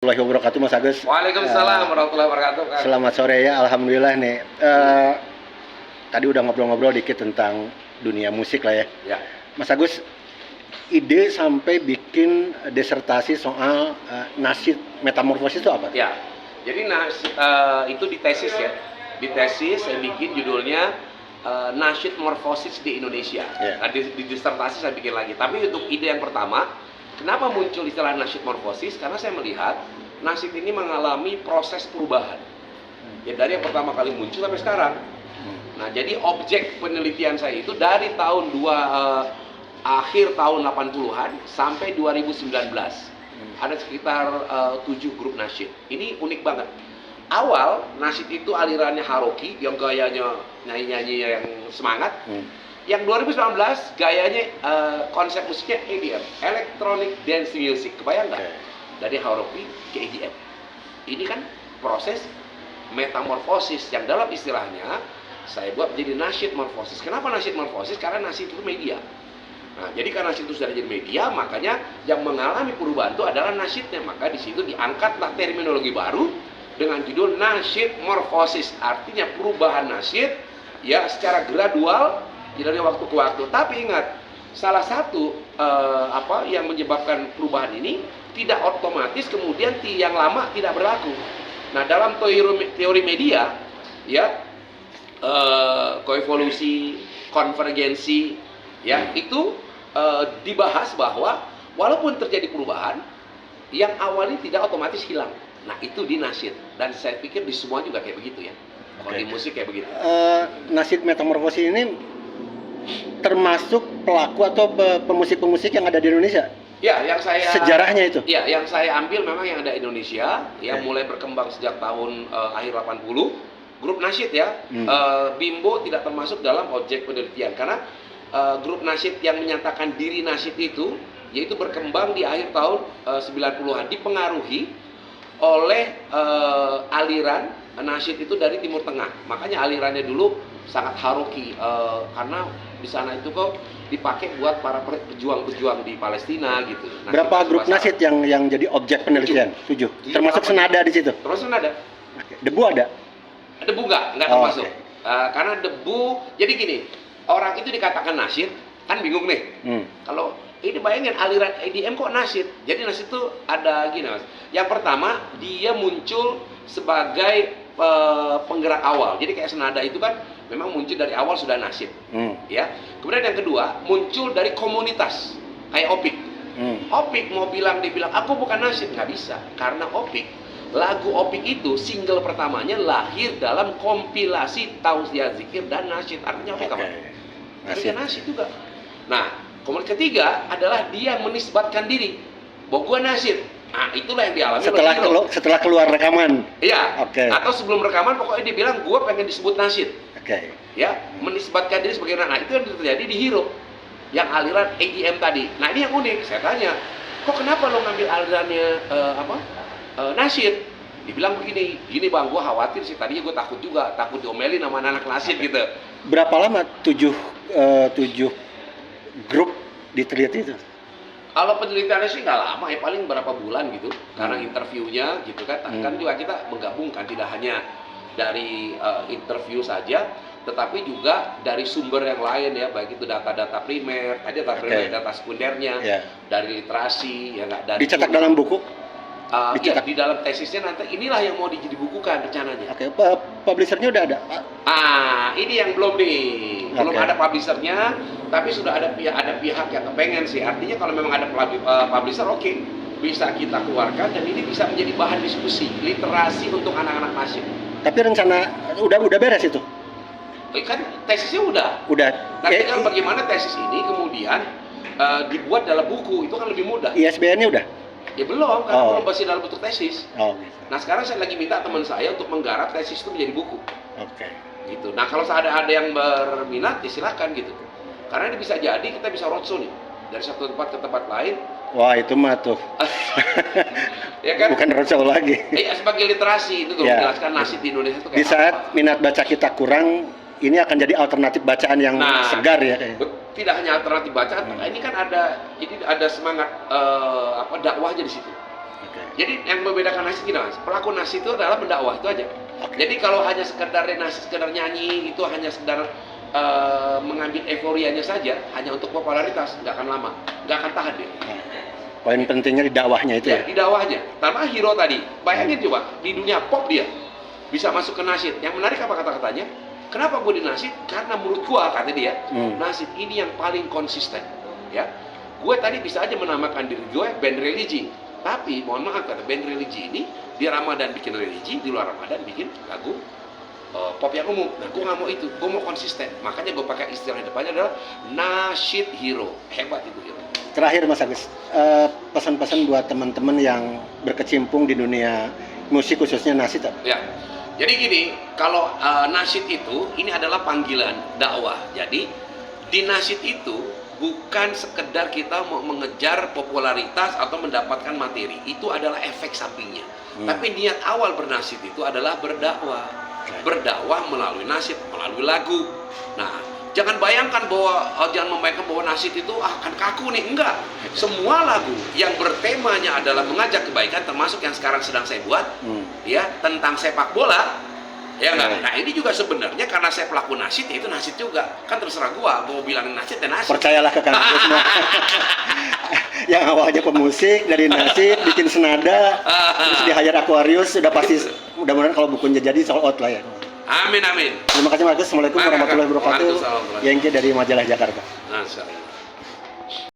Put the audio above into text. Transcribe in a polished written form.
warahmatullahi wabarakatuh, Mas Agus. Waalaikumsalam warahmatullahi wabarakatuh. Selamat sore ya, alhamdulillah nih. Tadi udah ngobrol-ngobrol dikit tentang dunia musik lah ya. Ya. Mas Agus, ide sampai bikin disertasi soal nasyid metamorfosis itu apa? Ya. Jadi itu di tesis ya. Di tesis saya bikin judulnya nasyid morfosis di Indonesia. Ya. Nah, di disertasi saya bikin lagi. Tapi untuk ide yang pertama, kenapa muncul istilah nasyid morfosis? Karena saya melihat nasyid ini mengalami proses perubahan. Ya dari yang pertama kali muncul sampai sekarang. Nah, jadi objek penelitian saya itu dari tahun akhir tahun 80-an sampai 2019. Ada sekitar 7 grup nasyid. Ini unik banget. Awal nasyid itu alirannya Haroki yang gayanya nyanyi-nyanyi yang semangat. Yang 2019 gayanya konsep musiknya EDM, Electronic Dance Music. Kebayang nggak? Dari Haroki ke EDM. Ini kan proses metamorfosis yang dalam istilahnya saya buat menjadi nasyid morfosis. Kenapa nasyid morfosis? Karena nasyid itu media. Nah, jadi karena nasyid itu sudah jadi media, makanya yang mengalami perubahan itu adalah nasyidnya. Maka di situ diangkatlah terminologi baru dengan judul nasyid morfosis. Artinya perubahan nasyid ya secara gradual dari waktu ke waktu. Tapi ingat, salah satu yang menyebabkan perubahan ini tidak otomatis kemudian yang lama tidak berlaku. Nah, dalam teori media ya koevolusi, konvergensi, ya itu dibahas bahwa walaupun terjadi perubahan, yang awalnya tidak otomatis hilang. Nah itu di nasyid, dan saya pikir di semua juga kayak begitu ya. Kalau di musik kayak begitu. Nasyid metamorfosis ini termasuk pelaku atau pemusik-pemusik yang ada di Indonesia? Ya, yang saya sejarahnya itu. Ya, yang saya ambil memang yang ada Indonesia, yang mulai berkembang sejak tahun akhir 80. Grup nasyid ya, Bimbo tidak termasuk dalam objek penelitian karena grup nasyid yang menyatakan diri nasyid itu yaitu berkembang di akhir tahun 90-an, dipengaruhi oleh aliran nasyid itu dari Timur Tengah. Makanya alirannya dulu sangat Haroki karena di sana itu kok dipakai buat para pejuang-pejuang di Palestina gitu. Nasyid berapa grup nasyid yang jadi objek penelitian? 7. Termasuk senada di situ. Termasuk senada. Debu ada? Debu nggak termasuk. Karena debu, jadi gini, orang itu dikatakan nasyid, kan bingung nih. Kalau ini bayangin aliran EDM kok nasyid. Jadi nasyid itu ada gini mas. Yang pertama dia muncul sebagai penggerak awal. Jadi kayak senada itu kan memang muncul dari awal sudah nasyid. Ya. Kemudian yang kedua muncul dari komunitas kayak Opik. Opik mau dibilang aku bukan nasyid, nggak bisa karena Opik. Lagu Opik itu single pertamanya lahir dalam kompilasi Tausiah Zikir dan Nasyid. Artinya Opik apa? Nasyid juga. Nah, kemudian ketiga adalah dia menisbatkan diri bahwa gua nasyid. Nah, itulah yang dialami setelah keluar rekaman. Iya. Atau sebelum rekaman pokoknya dia bilang gua pengen disebut nasyid. Ya, menisbatkan diri sebagai nah itu yang terjadi di Hero. Yang aliran EDM tadi. Nah, ini yang unik. Saya tanya, kok kenapa lo ngambil alirannya nasyid? Dibilang begini bang, gue khawatir sih, tadinya gue takut diomelin sama anak nasyid gitu. Berapa lama 7 grup diteliti itu? Kalau penelitiannya sih nggak lama ya, paling berapa bulan gitu, karena interviewnya gitu kan. Kan juga kita menggabungkan tidak hanya dari interview saja, tetapi juga dari sumber yang lain ya, baik itu data-data primer, data sekundernya, dari literasi, ya nggak dari. Dicetak dalam buku? Iya, di dalam tesisnya nanti inilah yang mau dibukukan rencananya. Publishernya udah ada, Pak? Ini yang belum nih, belum ada publishernya, tapi sudah ada pihak yang kepengen sih. Artinya kalau memang ada publisher, oke, bisa kita keluarkan dan ini bisa menjadi bahan diskusi literasi untuk anak-anak nasyid. Tapi rencana udah beres itu? Kan tesisnya udah. Tapi kan bagaimana tesis ini kemudian dibuat dalam buku itu kan lebih mudah. ISBN-nya udah? Ya belum, karena belum masih dalam bentuk tesis. Gitu. Nah sekarang saya lagi minta teman saya untuk menggarap tesis itu menjadi buku. Gitu. Nah kalau ada yang berminat, ya silakan gitu. Karena ini bisa jadi kita bisa roadshow nih dari satu tempat ke tempat lain. Wah itu mah tuh. Ya kan? Bukan roadshow lagi. Iya sebagai literasi itu kalau menjelaskan nasyid di Indonesia itu kayak di saat minat baca kita kurang, ini akan jadi alternatif bacaan yang segar ya. Tidak hanya alternatif bacaan, ini kan ada semangat dakwahnya di situ. Jadi yang membedakan nasyid gini Mas, pelaku nasyid itu adalah pendakwah itu aja. Oke. Jadi kalau hanya sekedar nasyid, sekedar nyanyi itu hanya sekedar mengambil euforianya saja, hanya untuk popularitas, nggak akan lama, nggak akan tahan dia. Nah, poin pentingnya di dakwahnya itu Ya, ya. di dakwahnya. Sama hero tadi, bayangin coba di dunia pop dia bisa masuk ke nasyid. Yang menarik apa kata-katanya? Kenapa gue di nasyid? Karena menurut gua kata dia, nasyid ini yang paling konsisten. Ya, gue tadi bisa aja menamakan diri gue band religi. Tapi mohon maaf kata band religi ini di Ramadan bikin religi, di luar Ramadan bikin lagu pop yang umum. Nah, gue nggak mau itu, gue mau konsisten. Makanya gue pakai istilah depannya adalah nasyid hero. Hebat itu hero. Terakhir Mas Agus, pesan-pesan buat teman-teman yang berkecimpung di dunia musik khususnya nasyid. Ya, jadi gini, kalau nasyid itu ini adalah panggilan dakwah. Jadi di nasyid itu bukan sekedar kita mau mengejar popularitas atau mendapatkan materi, itu adalah efek sampingnya. Tapi niat awal bernasyid itu adalah berdakwah. Berdakwah melalui nasyid, melalui lagu. Nah, jangan bayangkan bahwa jangan membayangkan bahwa nasyid itu akan kaku nih, enggak. Semua lagu yang bertemanya adalah mengajak kebaikan, termasuk yang sekarang sedang saya buat, ya tentang sepak bola, ya enggak. Nah ini juga sebenarnya karena saya pelaku nasyid, ya itu nasyid juga. Kan terserah gua mau bilang nasyid dan nasyid. Percayalah ke Kang Agus semua. Yang awalnya pemusik dari nasyid bikin senada, terus di Hayat Aquarius sudah pasti, mudah-mudahan kalau bukunya jadi sold out lah ya. Amin amin. Terima kasih Mas Agus. Assalamualaikum warahmatullahi wabarakatuh. Waalaikumsalam. Yengki dari Majalah Jakarta. Nah,